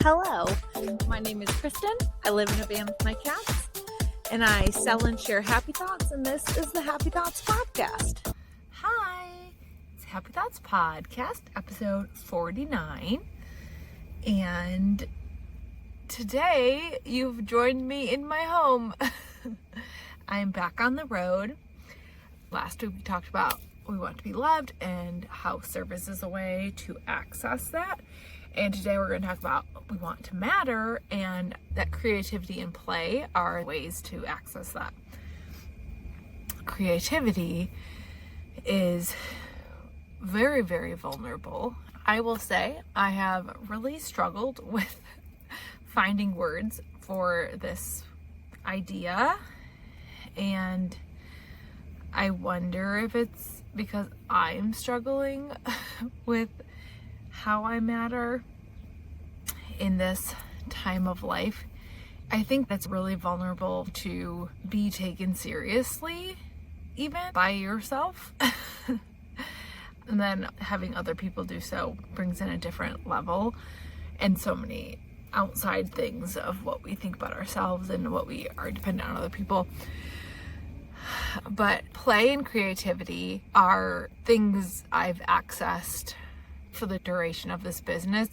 Hello, my name is Kristen. I live in a van with my cats, and I sell and share happy thoughts, and this is the Happy Thoughts Podcast. Hi, it's Happy Thoughts Podcast, episode 49, and today you've joined me in my home. I'm back on the road. Last week we talked about we want to be loved and how service is a way to access that. And today we're going to talk about we want to matter and that creativity and play are ways to access that. Creativity is very, very vulnerable. I will say I have really struggled with finding words for this idea, and I wonder if it's because I'm struggling with how I matter in this time of life. I think that's really vulnerable to be taken seriously, even by yourself. And then having other people do so brings in a different level and so many outside things of what we think about ourselves and what we are dependent on other people. But play and creativity are things I've accessed for the duration of this business,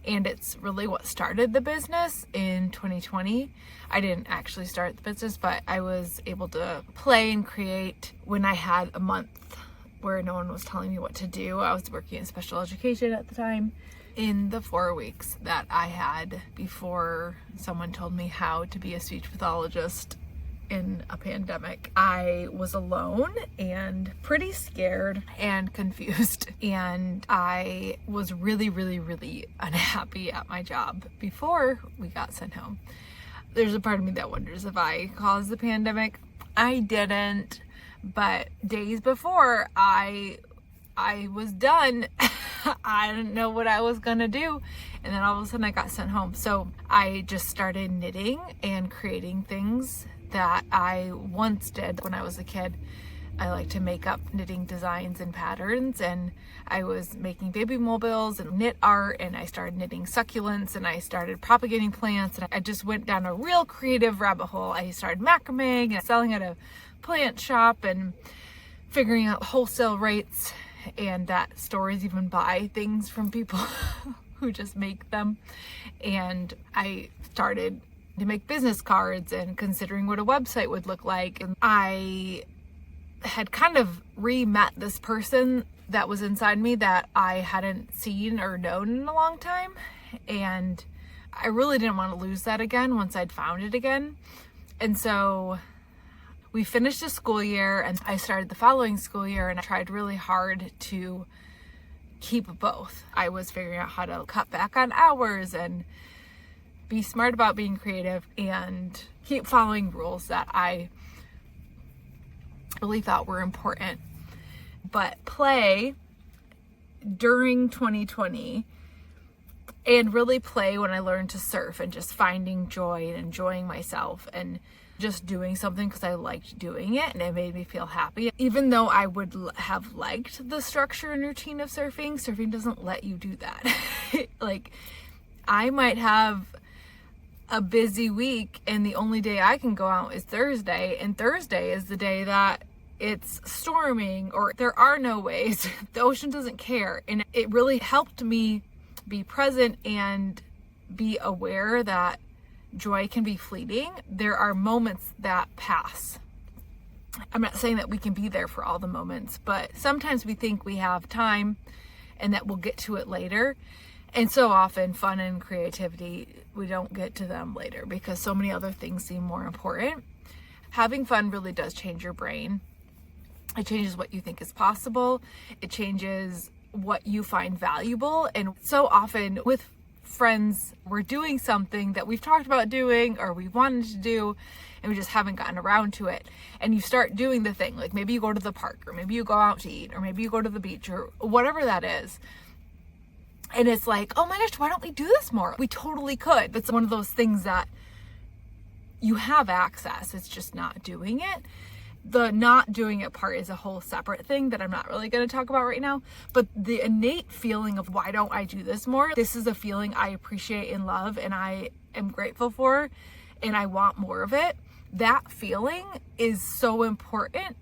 and it's really what started the business in 2020. I didn't actually start the business, but I was able to play and create when I had a month where no one was telling me what to do. I was working in special education at the time. In the 4 weeks that I had before someone told me how to be a speech pathologist in a pandemic, I was alone and pretty scared and confused, and I was really, really, really unhappy at my job before we got sent home. There's a part of me that wonders if I caused the pandemic. I didn't, but days before I was done. I didn't know what I was gonna do, and then all of a sudden I got sent home. So I just started knitting and creating things that I once did when I was a kid. I like to make up knitting designs and patterns, and I was making baby mobiles and knit art, and I started knitting succulents, and I started propagating plants, and I just went down a real creative rabbit hole. I started macrameing and selling at a plant shop and figuring out wholesale rates, and that stores even buy things from people who just make them. And I started to make business cards and considering what a website would look like. And I had kind of re-met this person that was inside me that I hadn't seen or known in a long time. And I really didn't want to lose that again once I'd found it again. And so we finished the school year and I started the following school year, and I tried really hard to keep both. I was figuring out how to cut back on hours and be smart about being creative and keep following rules that I really thought were important. But play during 2020, and really play when I learned to surf and just finding joy and enjoying myself and just doing something because I liked doing it and it made me feel happy. Even though I would have liked the structure and routine of surfing doesn't let you do that. Like, I might have a busy week and the only day I can go out is Thursday, and Thursday is the day that it's storming or there are no waves. The ocean doesn't care. And it really helped me be present and be aware that joy can be fleeting. There are moments that pass. I'm not saying that we can be there for all the moments, but sometimes we think we have time and that we'll get to it later. And so often fun and creativity, we don't get to them later because so many other things seem more important. Having fun really does change your brain. It changes what you think is possible. It changes what you find valuable. And so often with friends, we're doing something that we've talked about doing or we wanted to do and we just haven't gotten around to it. And you start doing the thing, like maybe you go to the park or maybe you go out to eat or maybe you go to the beach or whatever that is. And it's like, oh my gosh, why don't we do this more? We totally could. It's one of those things that you have access. It's just not doing it. The not doing it part is a whole separate thing that I'm not really going to talk about right now. But the innate feeling of why don't I do this more? This is a feeling I appreciate and love and I am grateful for and I want more of it. That feeling is so important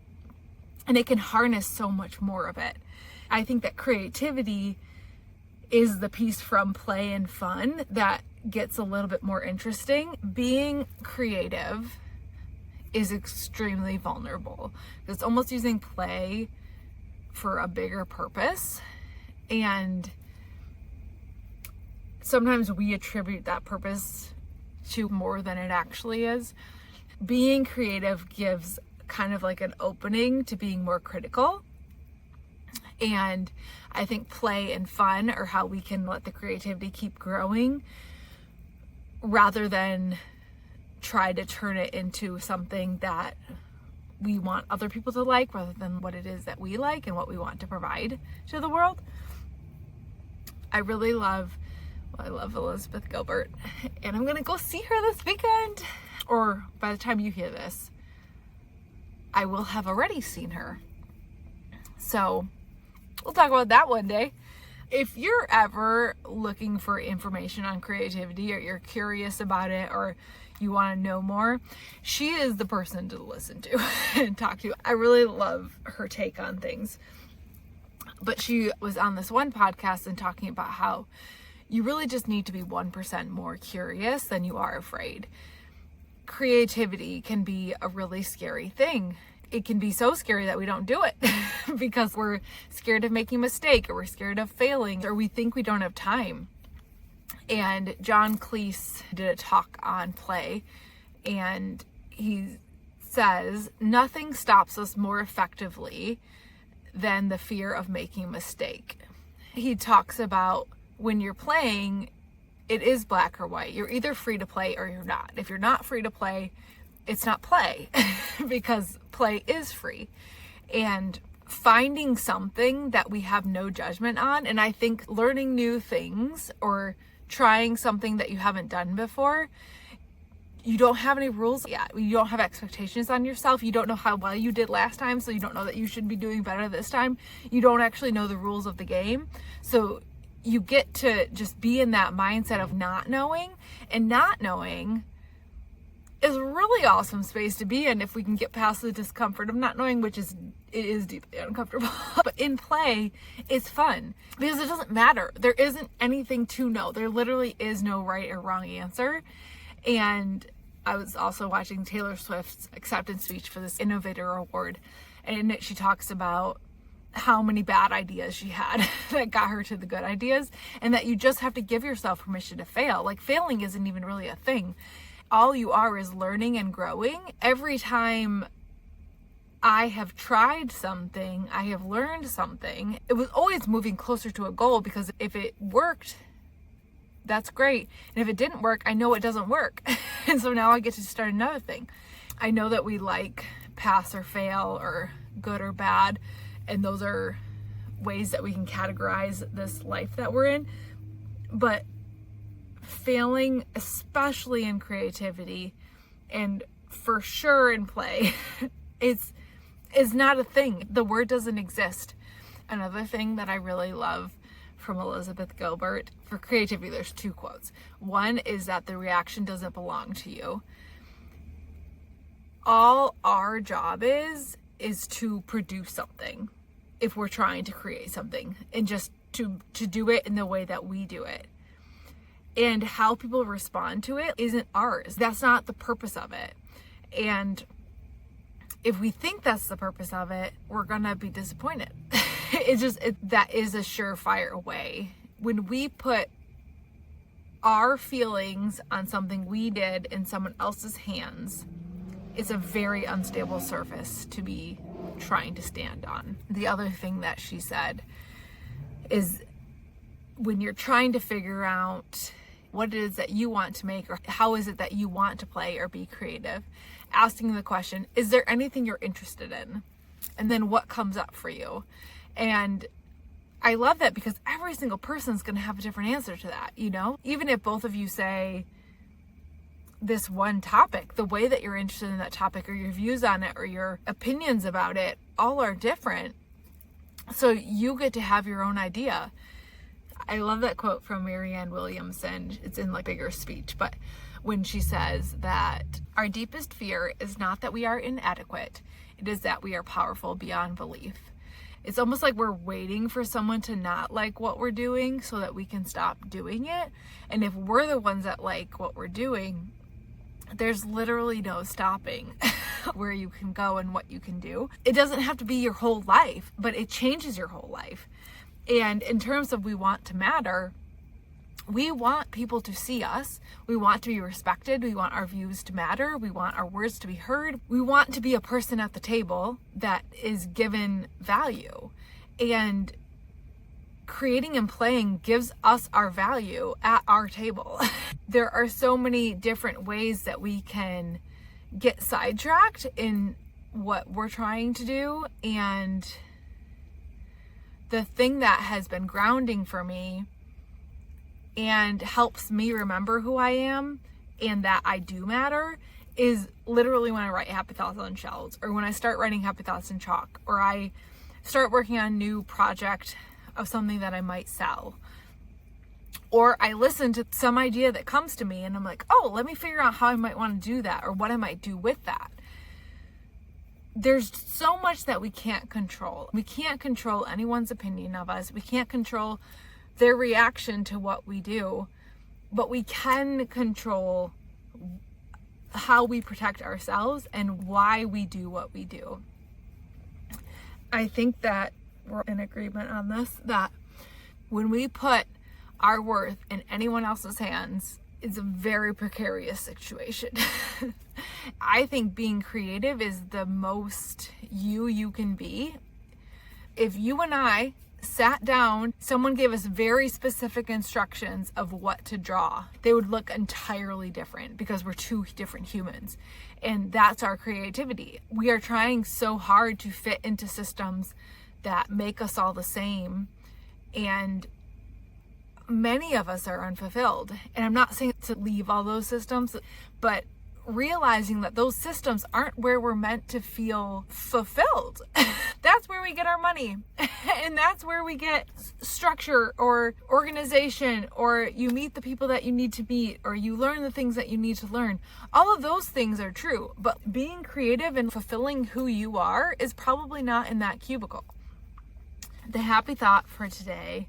and it can harness so much more of it. I think that creativity is the piece from play and fun that gets a little bit more interesting. Being creative is extremely vulnerable. It's almost using play for a bigger purpose. And sometimes we attribute that purpose to more than it actually is. Being creative gives kind of like an opening to being more critical. And I think play and fun are how we can let the creativity keep growing rather than try to turn it into something that we want other people to like rather than what it is that we like and what we want to provide to the world. I love Elizabeth Gilbert, and I'm gonna go see her this weekend, or by the time you hear this, I will have already seen her. So we'll talk about that one day. If you're ever looking for information on creativity or you're curious about it or you want to know more, she is the person to listen to and talk to. I really love her take on things. But she was on this one podcast and talking about how you really just need to be 1% more curious than you are afraid. Creativity can be a really scary thing. It can be so scary that we don't do it because we're scared of making a mistake or we're scared of failing or we think we don't have time. And John Cleese did a talk on play, and he says nothing stops us more effectively than the fear of making a mistake. He talks about when you're playing, it is black or white. You're either free to play or you're not. If you're not free to play, it's not play because play is free. And finding something that we have no judgment on, and I think learning new things or trying something that you haven't done before, you don't have any rules yet. You don't have expectations on yourself. You don't know how well you did last time, so you don't know that you should be doing better this time. You don't actually know the rules of the game. So you get to just be in that mindset of not knowing, and not knowing is a really awesome space to be in if we can get past the discomfort of not knowing, it is deeply uncomfortable. But in play, it's fun because it doesn't matter. There isn't anything to know. There literally is no right or wrong answer. And I was also watching Taylor Swift's acceptance speech for this Innovator Award, and in it she talks about how many bad ideas she had that got her to the good ideas, and that you just have to give yourself permission to fail. Like, failing isn't even really a thing. All you are is learning and growing. Every time I have tried something, I have learned something. It was always moving closer to a goal, because if it worked, that's great. And if it didn't work, I know it doesn't work. And so now I get to start another thing. I know that we like pass or fail or good or bad, and those are ways that we can categorize this life that we're in. But failing, especially in creativity and for sure in play, is not a thing. The word doesn't exist. Another thing that I really love from Elizabeth Gilbert for creativity, there's two quotes. One is that the reaction doesn't belong to you. All our job is to produce something if we're trying to create something, and just to do it in the way that we do it. And how people respond to it isn't ours. That's not the purpose of it. And if we think that's the purpose of it, we're gonna be disappointed. That is a surefire way. When we put our feelings on something we did in someone else's hands, it's a very unstable surface to be trying to stand on. The other thing that she said is, when you're trying to figure out what it is that you want to make, or how is it that you want to play or be creative, asking the question, is there anything you're interested in? And then what comes up for you? And I love that, because every single person is going to have a different answer to that, you know? Even if both of you say, this one topic. The way that you're interested in that topic, or your views on it, or your opinions about it, all are different. So you get to have your own idea. I love that quote from Marianne Williamson. It's in like bigger speech, but when she says that our deepest fear is not that we are inadequate, it is that we are powerful beyond belief. It's almost like we're waiting for someone to not like what we're doing so that we can stop doing it. And if we're the ones that like what we're doing, there's literally no stopping where you can go and what you can do. It doesn't have to be your whole life, but it changes your whole life. And in terms of we want to matter, we want people to see us. We want to be respected. We want our views to matter. We want our words to be heard. We want to be a person at the table that is given value. And creating and playing gives us our value at our table. There are so many different ways that we can get sidetracked in what we're trying to do. And the thing that has been grounding for me and helps me remember who I am and that I do matter is literally when I write happy thoughts on shelves, or when I start writing happy thoughts in chalk, or I start working on a new project of something that I might sell, or I listen to some idea that comes to me and I'm like, oh, let me figure out how I might want to do that, or what I might do with that. There's so much that we can't control. We can't control anyone's opinion of us. We can't control their reaction to what we do, but we can control how we protect ourselves and why we do what we do. I think that we're in agreement on this, that when we put our worth in anyone else's hands, it's a very precarious situation. I think being creative is the most you can be. If you and I sat down, someone gave us very specific instructions of what to draw, they would look entirely different because we're two different humans. And that's our creativity. We are trying so hard to fit into systems that make us all the same. And many of us are unfulfilled. And I'm not saying to leave all those systems, but realizing that those systems aren't where we're meant to feel fulfilled. That's where we get our money. And that's where we get structure or organization, or you meet the people that you need to meet, or you learn the things that you need to learn. All of those things are true, but being creative and fulfilling who you are is probably not in that cubicle. The happy thought for today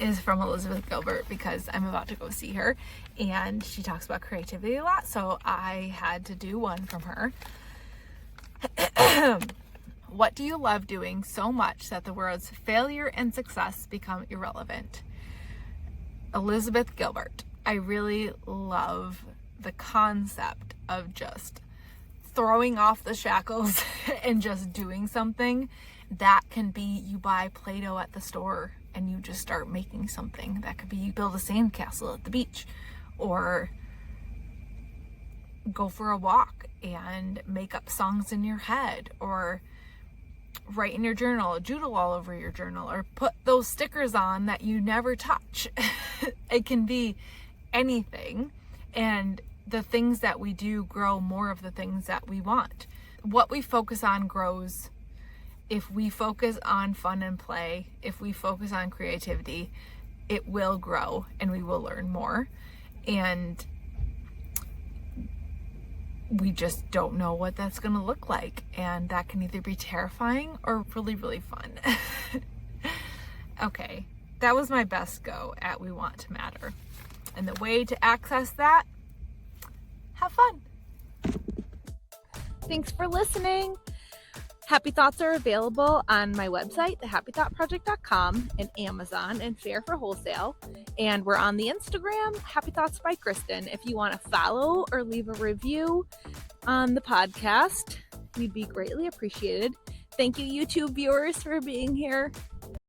is from Elizabeth Gilbert, because I'm about to go see her and she talks about creativity a lot, so I had to do one from her. What do you love doing so much that the words failure and success become irrelevant? Elizabeth Gilbert. I really love the concept of just throwing off the shackles and just doing something. That can be you buy Play-Doh at the store and you just start making something. That could be you build a sandcastle at the beach, or go for a walk and make up songs in your head, or write in your journal, doodle all over your journal, or put those stickers on that you never touch. It can be anything. And the things that we do grow more of the things that we want. What we focus on grows. If we focus on fun and play, if we focus on creativity, it will grow and we will learn more. And we just don't know what that's going to look like. And that can either be terrifying or really, really fun. Okay, that was my best go at We Want to Matter. And the way to access that, have fun. Thanks for listening. Happy Thoughts are available on my website, thehappythoughtproject.com, and Amazon, and Fair for Wholesale. And we're on the Instagram, Happy Thoughts by Kristen. If you want to follow or leave a review on the podcast, we'd be greatly appreciated. Thank you, YouTube viewers, for being here.